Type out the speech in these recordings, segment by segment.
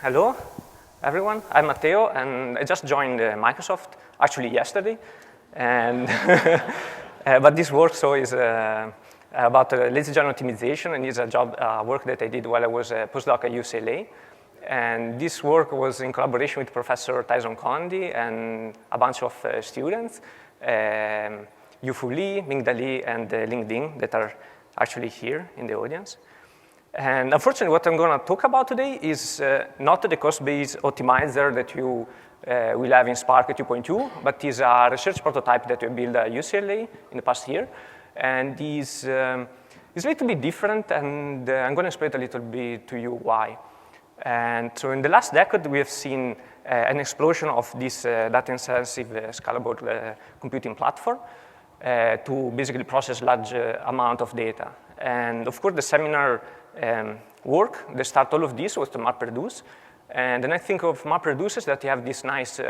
Hello, everyone. I'm Matteo, and I just joined Microsoft, actually yesterday. And but this work is about lazy join optimization, and it's a job work that I did while I was a postdoc at UCLA. And this work was in collaboration with Professor Tyson Condi and a bunch of students, Yu-Fu Lee, Mingda Lee, and LinkedIn that are actually here in the audience. And unfortunately, what I'm going to talk about today is not the cost-based optimizer that you will have in Spark 2.2, but is a research prototype that we built at UCLA in the past year. And is a little bit different, and I'm going to explain a little bit to you why. And so in the last decade, we have seen an explosion of this data-intensive scalable computing platform to basically process large amount of data. And of course, the seminar work that start all of this was to MapReduce. And then I think of MapReduce is that you have this nice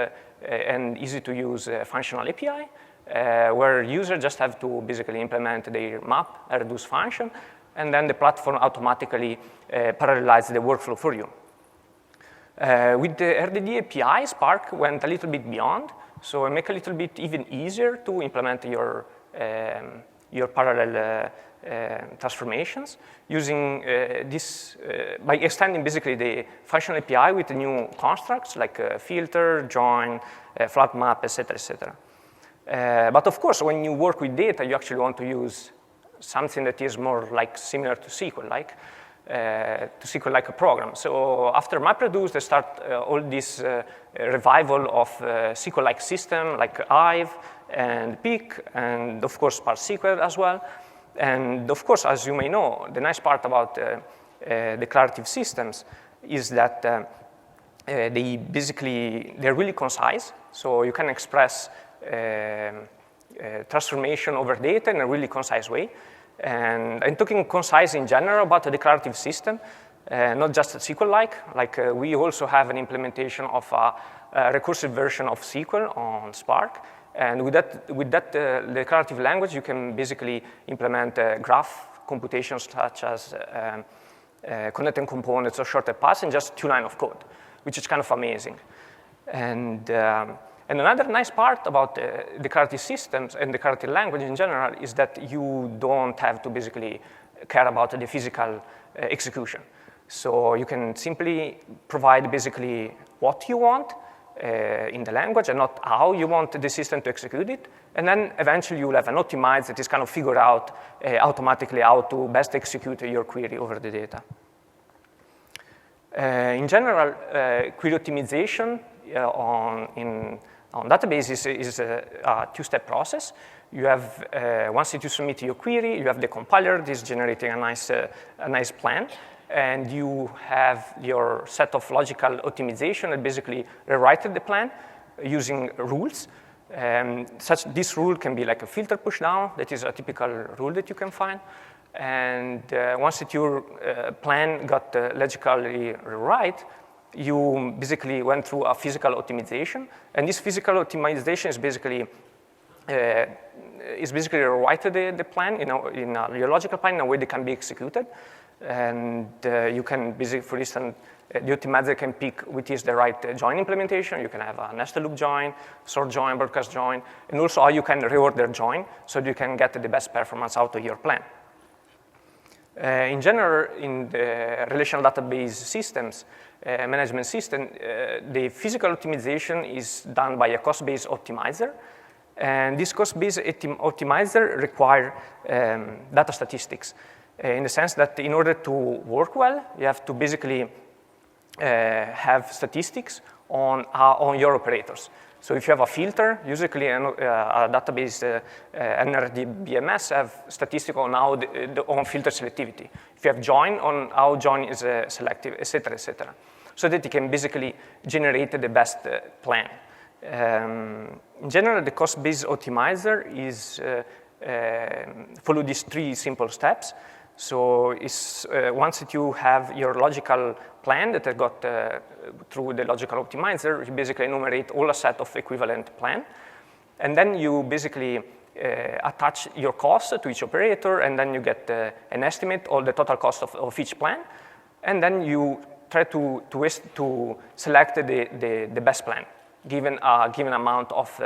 and easy to use functional API where users just have to basically implement their map reduce function, and then the platform automatically parallelizes the workflow for you. With the RDD API, Spark went a little bit beyond, so it makes a little bit even easier to implement your parallel transformations using this by extending basically the functional API with the new constructs like filter, join, flat map, etc., etc. But of course, when you work with data, you actually want to use something that is more like similar to SQL, like a program. So after MapReduce, they start all this revival of SQL-like system like Hive and Peak, and of course Spark SQL as well. And of course, as you may know, the nice part about declarative systems is that they're really concise. So you can express transformation over data in a really concise way. And I'm talking concise in general about a declarative system, not just SQL-like. Like we also have an implementation of a recursive version of SQL on Spark. And with that declarative language, you can basically implement graph computations such as connecting components or shorted paths in just 2 lines of code, which is kind of amazing. And another nice part about declarative systems and declarative language in general is that you don't have to basically care about the physical execution. So you can simply provide basically what you want in the language and not how you want the system to execute it. And then eventually you'll have an optimizer that is kind of figure out automatically how to best execute your query over the data. In general, query optimization on databases is a 2-step process. You have, once you submit your query, you have the compiler that is generating a nice plan. And you have your set of logical optimization that basically rewrite the plan using rules. This rule can be like a filter push down. That is a typical rule that you can find. And once that your plan got logically right, you basically went through a physical optimization. And this physical optimization is basically rewrite the plan in your logical plan in a way that can be executed. And you can basically, for instance, the optimizer can pick which is the right join implementation. You can have a nested loop join, sort join, broadcast join, and also how you can reorder join so that you can get the best performance out of your plan. In general, in the relational database systems, management system, the physical optimization is done by a cost-based optimizer. And this cost-based optimizer requires data statistics. In the sense that in order to work well, you have to basically have statistics on your operators. So if you have a filter, usually a database NRD BMS have statistics on how on filter selectivity. If you have join, on how join is selective, et cetera, so that you can basically generate the best plan. In general, the cost-based optimizer is follow these 3 simple steps. So once that you have your logical plan that I got through the logical optimizer, you basically enumerate all a set of equivalent plan. And then you basically attach your cost to each operator, and then you get an estimate of the total cost of each plan. And then you try to select the best plan, given a given amount of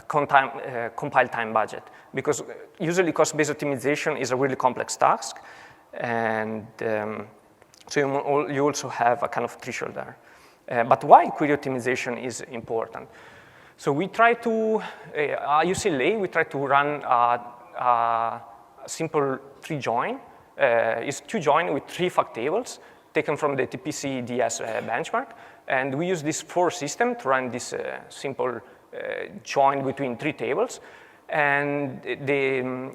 compile time budget. Because usually cost-based optimization is a really complex task, and so you also have a kind of threshold there. But why query optimization is important? So we try to, UCLA, we try to run a simple tree join. It's two join with 3 fact tables taken from the TPC-DS benchmark. And we use this for system to run this simple join between 3 tables. And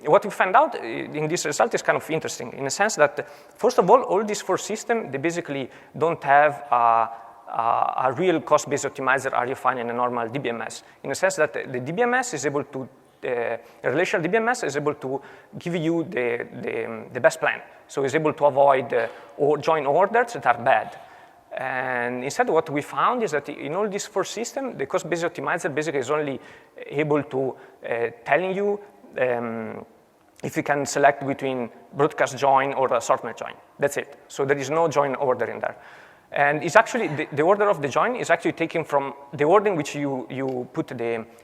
what we found out in this result is kind of interesting in the sense that, first of all these 4 systems, they basically don't have a real cost-based optimizer are defined in a normal DBMS, in the sense that the DBMS is able to, the relational DBMS is able to give you the best plan. So it's able to avoid join orders that are bad. And instead what we found is that in all these 4 systems, the cost-based optimizer basically is only able to telling you if you can select between broadcast join or assortment join. That's it. So there is no join order in there. And it's actually, the order of the join is actually taken from the order in which you put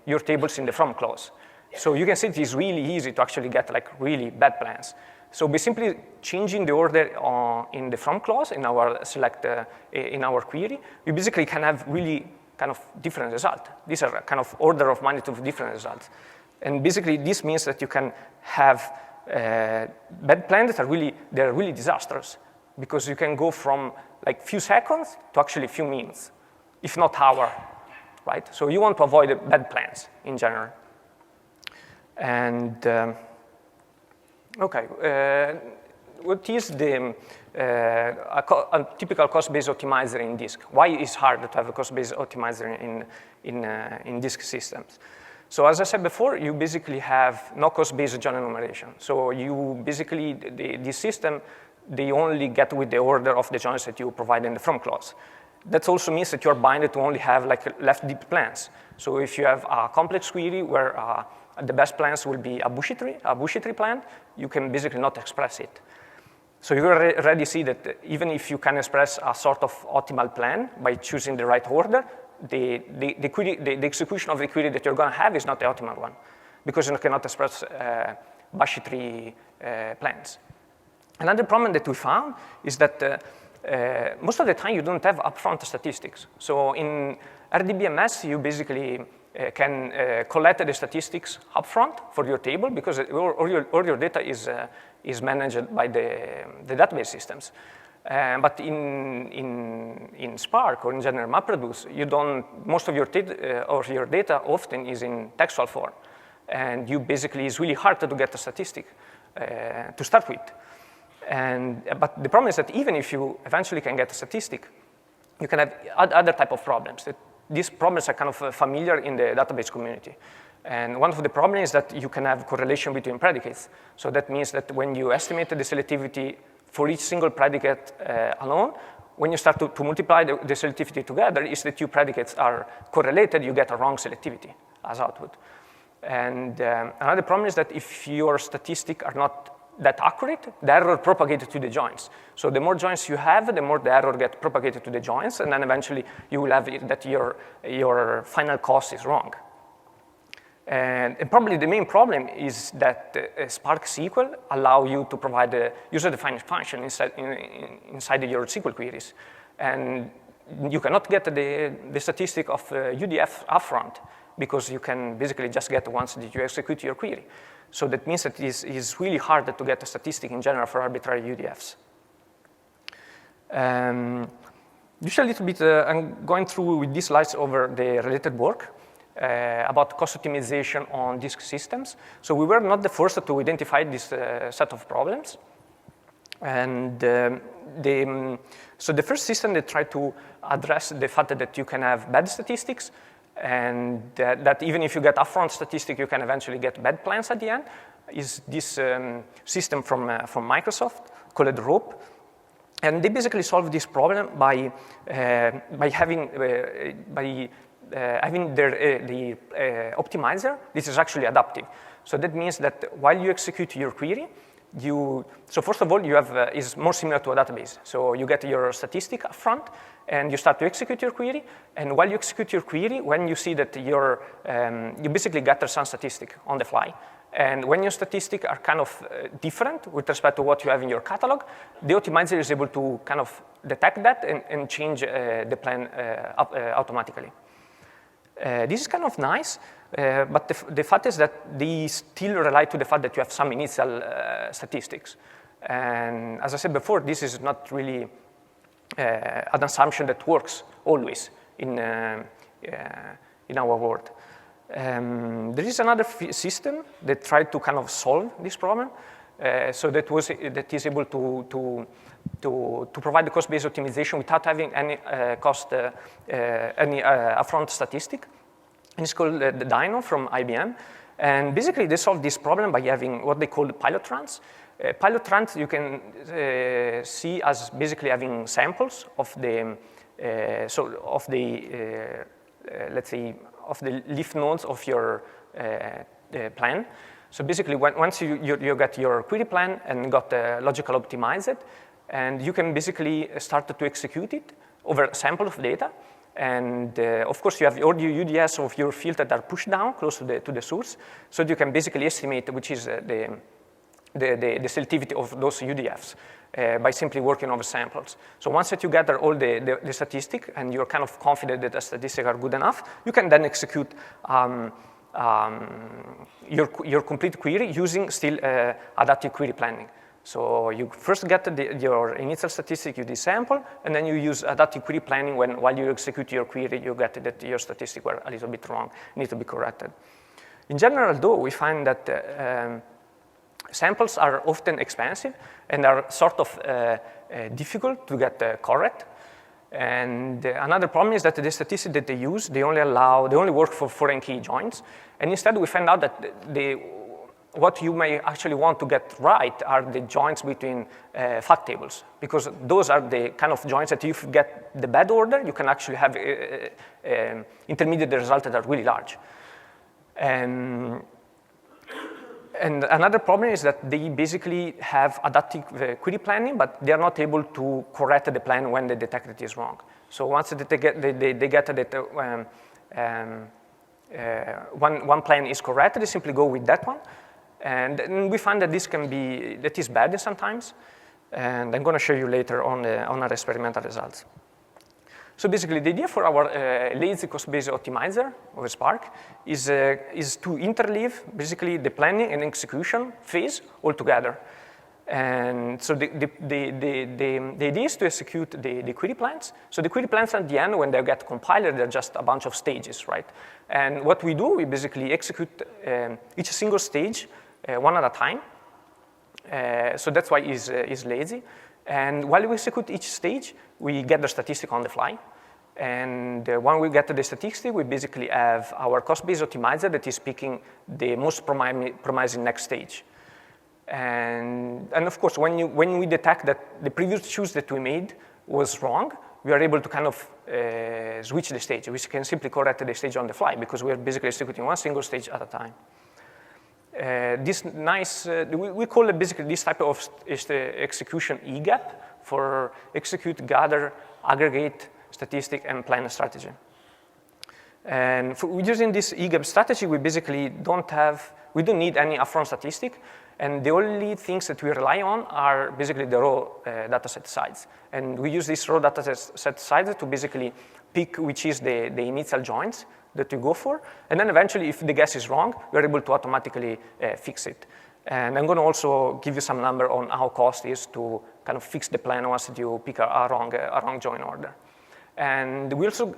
your tables in the from clause. So you can see it is really easy to actually get like really bad plans. So by simply changing the order in the from clause in our select, in our query, we basically can have really kind of different results. These are kind of order of magnitude different results. And basically this means that you can have bad plans that are really disastrous, because you can go from like few seconds to actually few minutes, if not hour, right? So you want to avoid bad plans in general. And okay, what is a typical cost-based optimizer in disk? Why is it hard to have a cost-based optimizer in disk systems? So as I said before, you basically have no cost-based join enumeration. So you basically, the system, they only get with the order of the joins that you provide in the from clause. That also means that you're bounded to only have like left deep plans. So if you have a complex query where the best plans will be a bushy tree plan, you can basically not express it. So you already see that even if you can express a sort of optimal plan by choosing the right order, the execution of the query that you're going to have is not the optimal one, because you cannot express bushy tree plans. Another problem that we found is that most of the time you don't have upfront statistics. So in RDBMS, you basically can collect the statistics upfront for your table, because all your data is managed by the database systems. But in Spark or in general MapReduce, you don't, most of your data often is in textual form. And you basically, it's really hard to get a statistic to start with. But the problem is that even if you eventually can get a statistic, you can have other type of problems. These problems are kind of familiar in the database community. And one of the problems is that you can have correlation between predicates. So that means that when you estimate the selectivity for each single predicate alone, when you start to multiply the selectivity together, is that two predicates are correlated, you get a wrong selectivity as output. And another problem is that if your statistics are not that accurate, the error propagated to the joins. So the more joins you have, the more the error gets propagated to the joins, and then eventually you will have that your final cost is wrong. And probably the main problem is that Spark SQL allow you to provide a user-defined function inside your SQL queries. And you cannot get the statistic of UDF upfront, because you can basically just get once that you execute your query. So that means that it is really hard to get a statistic in general for arbitrary UDFs. Just a little bit, I'm going through with these slides over the related work about cost optimization on disk systems. So we were not the first to identify this set of problems. And so the first system that tried to address the fact that you can have bad statistics, and that even if you get upfront statistic, you can eventually get bad plans at the end, is this system from Microsoft called ROPE. And they basically solve this problem by having the optimizer. This is actually adaptive. So that means that while you execute your query, so first of all, you have is more similar to a database. So you get your statistic up front, and you start to execute your query. And while you execute your query, when you see that you basically gather some statistic on the fly. And when your statistics are kind of different with respect to what you have in your catalog, the optimizer is able to kind of detect that and change the plan automatically. This is kind of nice, but the fact is that they still rely to the fact that you have some initial statistics. And as I said before, this is not really an assumption that works always in our world. There is another system that tried to kind of solve this problem. So that is able to provide the cost-based optimization without having any upfront statistic. And it's called the Dino from IBM. And basically, they solve this problem by having what they call pilot runs. Pilot runs you can see as basically having samples of the let's say of the leaf nodes of your plan. So basically, once you get your query plan and got the logical optimized, and you can basically start to execute it over a sample of data. And of course, you have all your UDS of your field that are pushed down close to the source, so that you can basically estimate which is the selectivity of those UDFs by simply working over samples. So once that you gather all the statistic and you're kind of confident that the statistics are good enough, you can then execute your complete query using still adaptive query planning. So you first get your initial statistic, you sample, and then you use adaptive query planning while you execute your query, you get that your statistics were a little bit wrong, need to be corrected. In general, though, we find that samples are often expensive and are sort of difficult to get correct. And another problem is that the statistics that they use, they only work for foreign key joins. And instead, we find out that what you may actually want to get right are the joins between fact tables, because those are the kind of joins that if you get the bad order, you can actually have intermediate results that are really large. And another problem is that they basically have adaptive query planning, but they are not able to correct the plan when they detect it is wrong. So once they get that one plan is correct, they simply go with that one. And we find that that is bad sometimes. And I'm going to show you later on our experimental results. So basically, the idea for our lazy cost-based optimizer of Spark is to interleave basically the planning and execution phase altogether. And so the idea is to execute the query plans. So the query plans at the end, when they get compiled, they're just a bunch of stages, right? And what we do, we basically execute each single stage one at a time. So that's why it's lazy. And while we execute each stage, we get the statistic on the fly. And when we get to the statistic, we basically have our cost-based optimizer that is picking the most promising next stage. And of course, when we detect that the previous choice that we made was wrong, we are able to kind of switch the stage. We can simply correct the stage on the fly because we are basically executing one single stage at a time. This nice, we call it basically this type of execution EGAP for execute, gather, aggregate, statistic, and plan strategy. And using this EGAP strategy, we basically don't need any upfront statistic. And the only things that we rely on are basically the raw dataset size. And we use this raw dataset size to basically pick which is the initial joins that we go for. And then eventually, if the guess is wrong, we're able to automatically fix it. And I'm going to also give you some number on how cost is to kind of fix the plan once you pick a wrong join order. And we also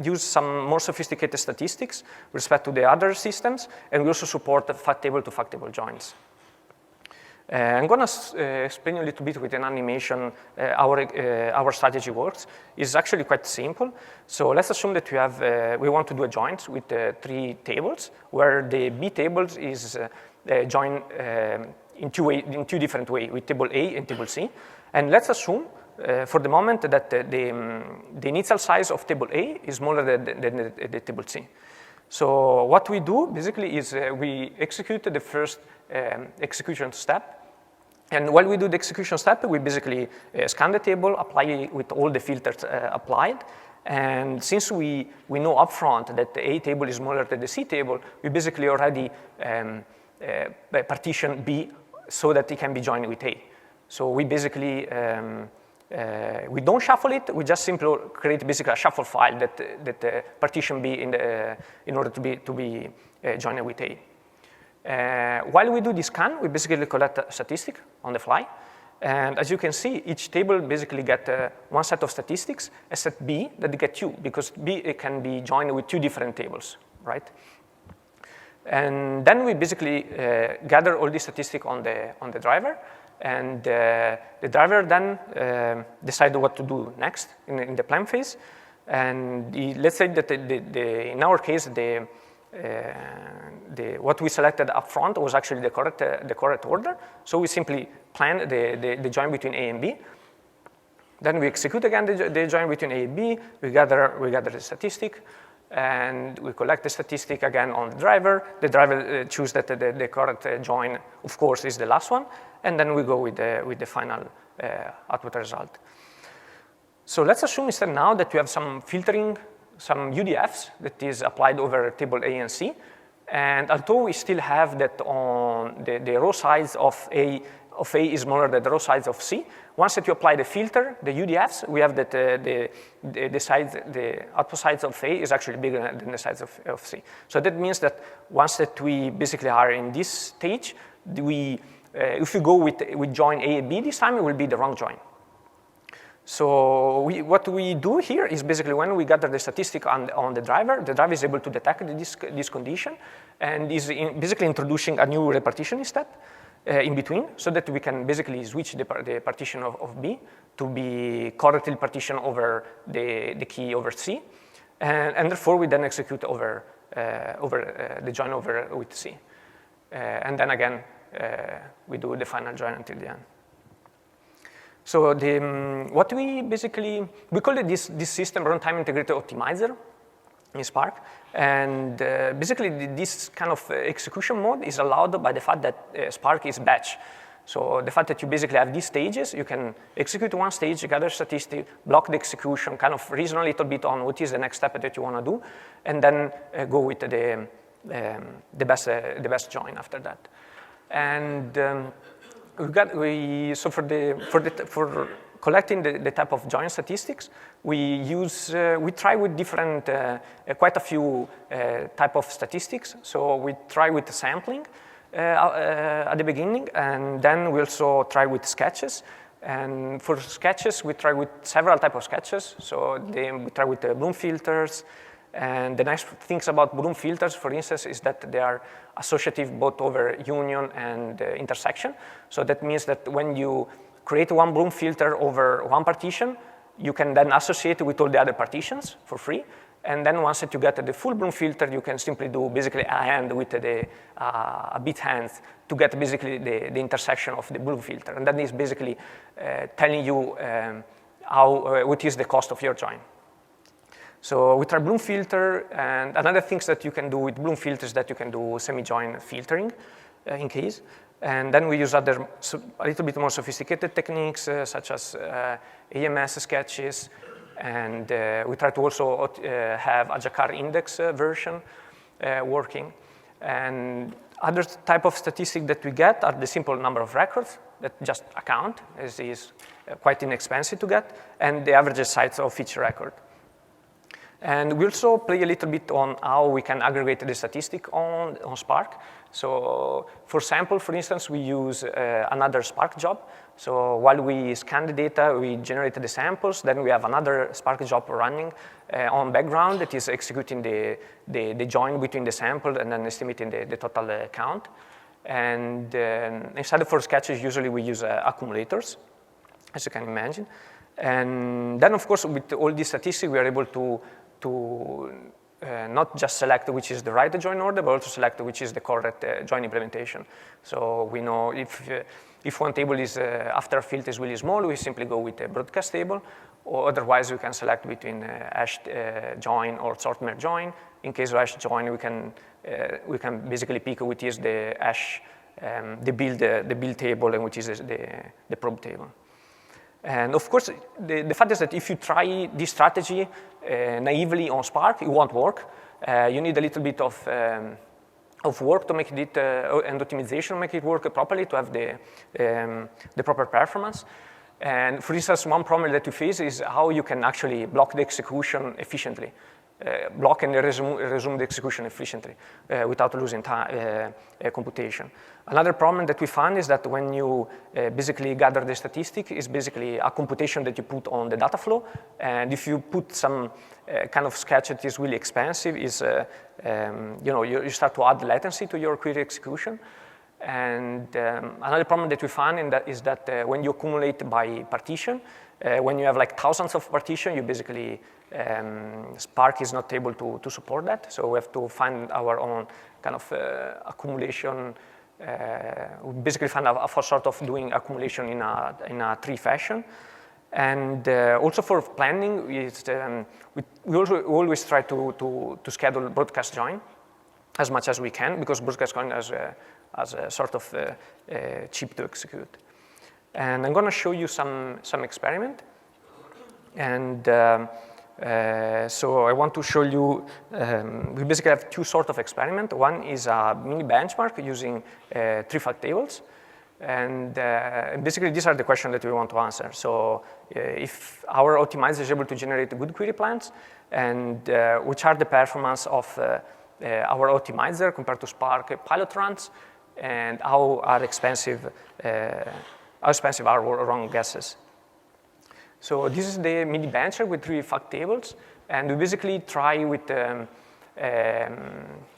use some more sophisticated statistics with respect to the other systems. And we also support the fact table to fact table joins. I'm going to explain a little bit with an animation our strategy works. It's actually quite simple. So let's assume that we want to do a joint with 3 tables, where the B tables is joined in two different ways, with table A and table C. And let's assume for the moment that the initial size of table A is smaller than the table C. So what we do basically is we execute the first execution step And while we do the execution step, we basically scan the table, apply it with all the filters applied. And since we know upfront that the A table is smaller than the C table, we basically already partition B so that it can be joined with A. So we basically, we don't shuffle it, we just simply create basically a shuffle file that partition B in order to be joined with A. While we do this scan, we basically collect a statistic on the fly. And as you can see, each table basically get one set of statistics, except B that they get 2, because B it can be joined with 2 different tables, right? And then we basically gather all these statistics on the driver, and the driver then decide what to do next in the plan phase. And let's say that in our case, what we selected up front was actually the correct order. So we simply plan the join between A and B. Then we execute again the join between A and B. We gather the statistic, and we collect the statistic again on the driver. The driver chooses that the correct join, of course, is the last one, and then we go with the final output result. So let's assume instead now that we have some filtering, some UDFs that is applied over table A and C. And although we still have that on the row size of A is smaller than the row size of C, once that you apply the filter, the UDFs, we have that the output size of A is actually bigger than the size of C. So that means that once that we basically are in this stage, if we go with join A and B this time, it will be the wrong join. So what we do here is basically when we gather the statistic on the driver is able to detect this condition and is basically introducing a new repartitioning step in between, so that we can basically switch the partition of B to be correctly partitioned over the key over C. And therefore, we then execute the join over with C. And then again, we do the final join until the end. So what we call it this system runtime integrated optimizer in Spark. And basically this kind of execution mode is allowed by the fact that Spark is batch. So the fact that you basically have these stages, you can execute one stage, gather statistic, block the execution, kind of reason a little bit on what is the next step that you want to do, and then go with the best join after that. And for collecting the type of join statistics, we try with different, quite a few type of statistics. So we try with the sampling at the beginning, and then we also try with sketches. And for sketches, we try with several type of sketches. So we try with the Bloom filters. And the nice things about Bloom filters, for instance, is that they are associative both over union and intersection. So that means that when you create one Bloom filter over one partition, you can then associate it with all the other partitions for free. And then once that you get the full Bloom filter, you can simply do basically a hand with a bit hand to get basically the intersection of the Bloom filter. And that is basically telling you what is the cost of your join. So we try Bloom filter, and another things that you can do with Bloom filters is that you can do semi-join filtering in case. And then we use other, a little bit more sophisticated techniques such as AMS sketches, and we try to also have a Jacquard index version working. And other type of statistic that we get are the simple number of records that just a count, as is quite inexpensive to get, and the average size of each record. And we also play a little bit on how we can aggregate the statistic on Spark. So for sample, for instance, we use another Spark job. So while we scan the data, we generate the samples, then we have another Spark job running on background that is executing the join between the sample and then estimating the total count. And instead for sketches, usually we use accumulators, as you can imagine. And then, of course, with all these statistics, we are able to not just select which is the right join order, but also select which is the correct join implementation. So we know if one table is after a filter is really small, we simply go with a broadcast table, or otherwise we can select between hash join or sort merge join. In case of hash join, we can basically pick which is the hash the build table, and which is the probe table. And of course, the fact is that if you try this strategy naively on Spark, it won't work. You need a little bit of work to make it, and optimization to make it work properly, to have the proper performance. And for instance, one problem that we face is how you can actually block the execution efficiently, block and resume the execution efficiently without losing time, computation. Another problem that we found is that when you basically gather the statistic, is basically a computation that you put on the data flow. And if you put some kind of sketch that is really expensive, you start to add latency to your query execution. And another problem that we found is that when you accumulate by partition, when you have like thousands of partitions, you basically, Spark is not able to support that. So we have to find our own kind of accumulation. We basically find a sort of doing accumulation in a tree fashion. And also for planning, we always try to schedule broadcast join as much as we can, because broadcast join as a sort of cheap to execute. And I'm going to show you some experiment. And so I want to show you, we basically have two sorts of experiment. One is a mini benchmark using 3 fact tables. And basically, these are the questions that we want to answer. So if our optimizer is able to generate good query plans, and which are the performance of our optimizer compared to Spark pilot runs, and how expensive are wrong guesses. So this is the mini benchmark with 3 fact tables, and we basically try with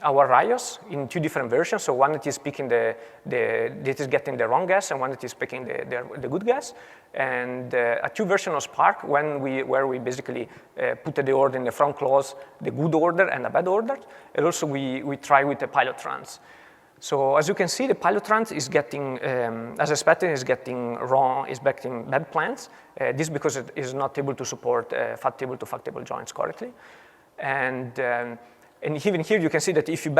our RIOS in 2 different versions. So one that is picking that is getting the wrong guess, and one that is picking the good guess. And a 2 version of Spark where we basically put the order in the front clause, the good order and the bad order. And also we try with the pilot runs. So as you can see, the pilot runs is getting, as expected, is getting bad plans. This because it is not able to support fact table to fact table joins correctly. And even here you can see that if you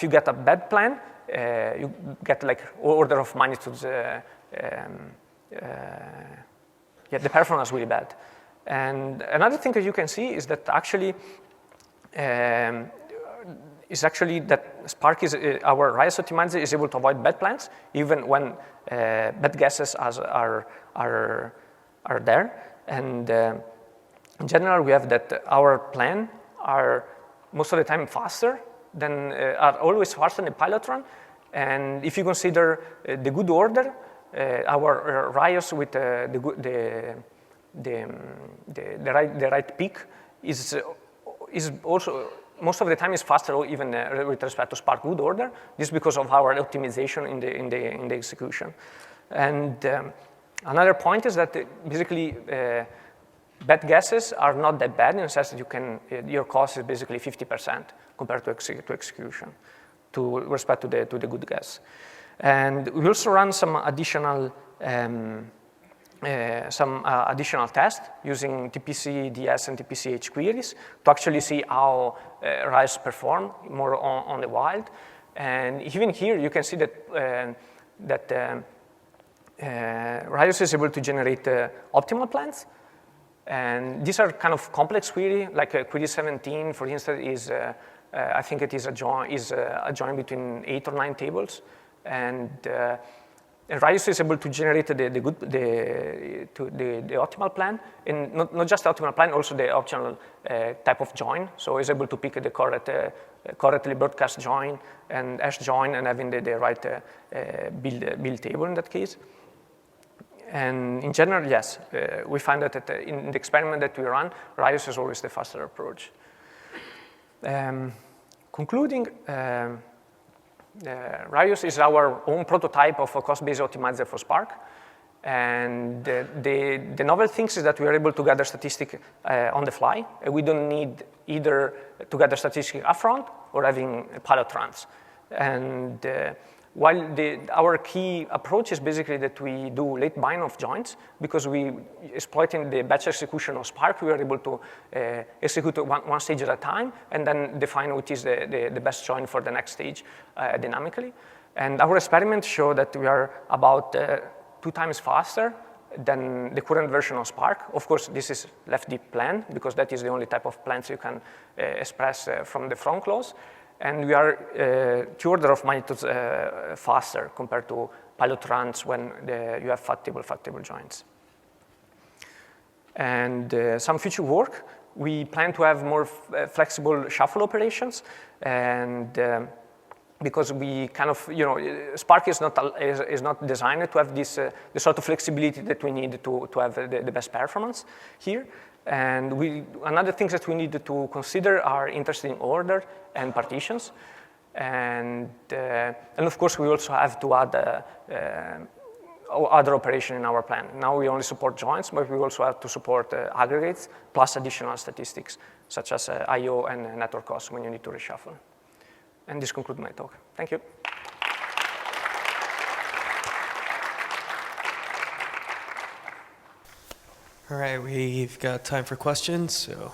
get a bad plan, you get like order of magnitudes. The performance is really bad. And another thing that you can see is that actually that Spark is our RIOS optimizer is able to avoid bad plans even when bad guesses are there. And in general, we have that our plan are most of the time faster than are always faster than the pilot run. And if you consider the good order, our RIOS with the right peak is also most of the time is faster, or even with respect to Spark good order. This is because of our optimization in the execution. And another point is that basically bad guesses are not that bad in the sense that your cost is basically 50% compared to execution, to respect to the good guess. And we also run some additional tests using TPC DS and TPC-H queries to actually see how RIOS perform more on the wild. And even here, you can see that RIOS is able to generate optimal plans. And these are kind of complex query, like query 17, for instance, is I think it is a join between 8 or 9 tables. And RIOS is able to generate the optimal plan, and not just the optimal plan, also the optional type of join. So it's able to pick the correctly broadcast join and hash join, and having the right build table in that case. And in general, yes, we find that in the experiment that we run, RIOS is always the faster approach. Concluding. RIOS is our own prototype of a cost-based optimizer for Spark. And the novel thing is that we are able to gather statistics on the fly. We don't need either to gather statistics upfront or having pilot runs. And while our key approach is basically that we do late bind of joins, because we exploiting the batch execution of Spark, we are able to execute one stage at a time and then define which is the best join for the next stage dynamically. And our experiments show that we are about 2 times faster than the current version of Spark. Of course, this is left deep plan, because that is the only type of plans you can express from the from clause. And we are 2 orders of magnitudes faster compared to pilot runs when you have fact table joins. And some future work, we plan to have more flexible shuffle operations, and because we kind of, Spark is not designed to have this the sort of flexibility that we need to have the best performance here. And another things that we need to consider are interesting order and partitions. And of course, we also have to add other operation in our plan. Now we only support joins, but we also have to support aggregates plus additional statistics, such as I/O and network costs when you need to reshuffle. And this concludes my talk. Thank you. All right, we've got time for questions. So,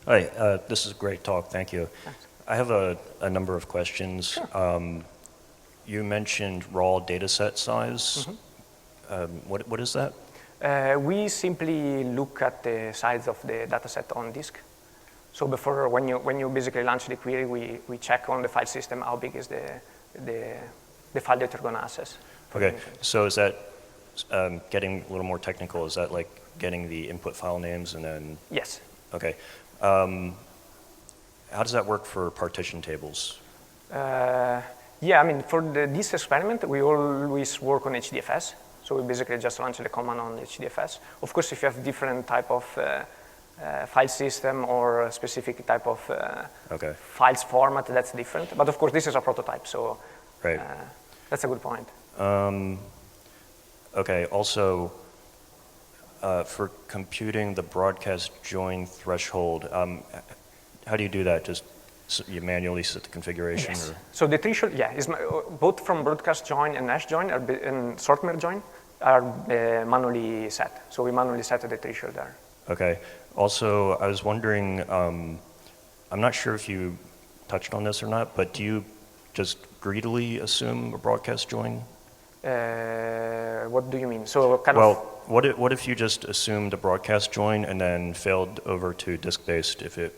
hi, this is a great talk. Thank you. Thanks. I have a number of questions. Sure. You mentioned raw data set size. Mm-hmm. What is that? We simply look at the size of the data set on disk. So before, when you basically launch the query, we check on the file system how big is the file that you're going to access. Okay, so is that, getting a little more technical, is that like getting the input file names and then? Yes. Okay. How does that work for partition tables? Yeah, I mean, for this experiment, we always work on HDFS. So we basically just launch the command on HDFS. Of course, if you have different type of file system or a specific type of files format, that's different. But of course, this is a prototype, so right. That's a good point. Okay, also, for computing the broadcast join threshold, how do you do that? Just you manually set the configuration? Yes. Or? So the threshold, yeah, is both from broadcast join and hash join and sort merge join are manually set. So we manually set the threshold there. Okay. Also, I was wondering, I'm not sure if you touched on this or not, but do you just greedily assume a broadcast join? What do you mean? So kind well, of. What if you just assumed a broadcast join and then failed over to disk-based if it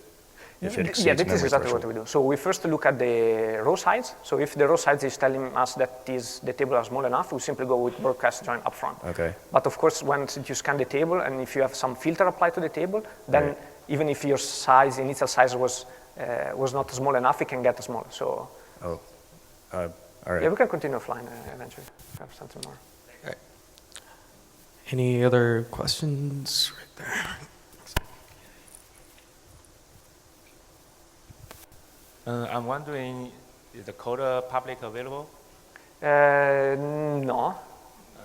exceeds yeah, that is exactly threshold? what we do. So we first look at the row size. So if the row size is telling us that the table are small enough, we simply go with broadcast join upfront. Okay. But of course, once you scan the table and if you have some filter applied to the table, then right. even if your initial size was not small enough, it can get small. So. Oh. All right. Yeah, we can continue offline eventually. Have something more. all right. Any other questions right there? I'm wondering, is the coder public available? No.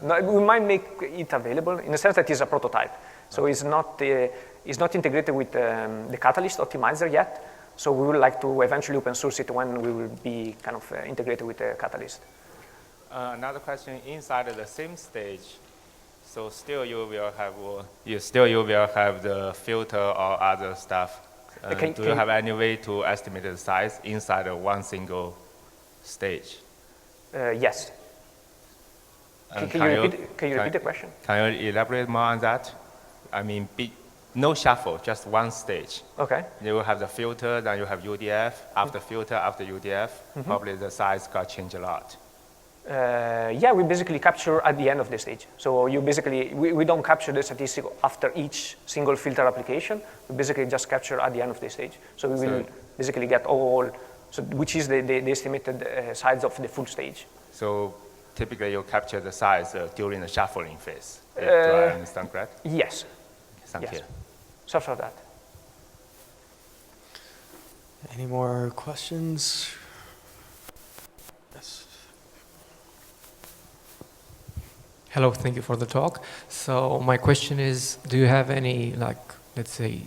We might make it available in the sense that it's a prototype. So it's not integrated with the Catalyst optimizer yet. So we would like to eventually open source it when we will be kind of integrated with the Catalyst. Another question, inside of the same stage, so still you will have the filter or other stuff. Do you have any way to estimate the size inside of one single stage? Yes. Can you repeat the question? Can you elaborate more on that? I mean, no shuffle, just one stage. Okay. You will have the filter, then you have UDF. After filter, after UDF, probably the size got changed a lot. Yeah, we basically capture at the end of the stage. So you basically, we don't capture the statistic after each single filter application. We basically just capture at the end of the stage. So we will basically get all, which is the estimated size of the full stage. So typically you capture the size during the shuffling phase. Do I understand correct? Yes. Thank you. Sorry for that. Any more questions? Yes. Hello, thank you for the talk. So my question is, do you have any, like, let's say,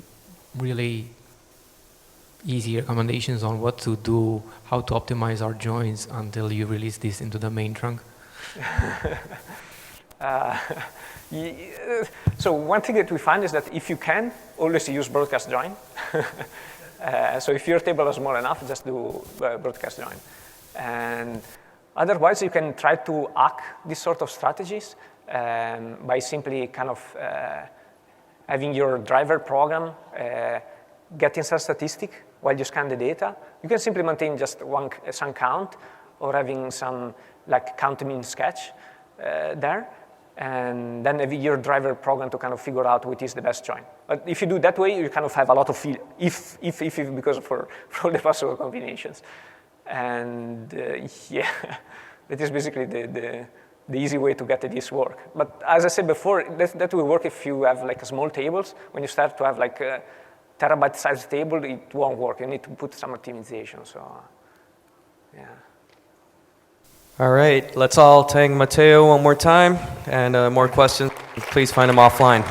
really easy recommendations on what to do, how to optimize our joins until you release this into the main trunk? So one thing that we find is that if you can, always use broadcast join. So if your table is small enough, just do broadcast join. And otherwise, you can try to hack these sort of strategies by simply kind of having your driver program getting some statistic while you scan the data. You can simply maintain just some count or having some like count mean sketch there. And then have your driver program to kind of figure out which is the best join. But if you do that way, you kind of have a lot of if because for all the possible combinations. And yeah, that is basically the easy way to get this work. But as I said before, that will work if you have like small tables. When you start to have like a terabyte size table, it won't work. You need to put some optimization. So yeah. All right, let's all thank Matteo one more time, and more questions, please find him offline.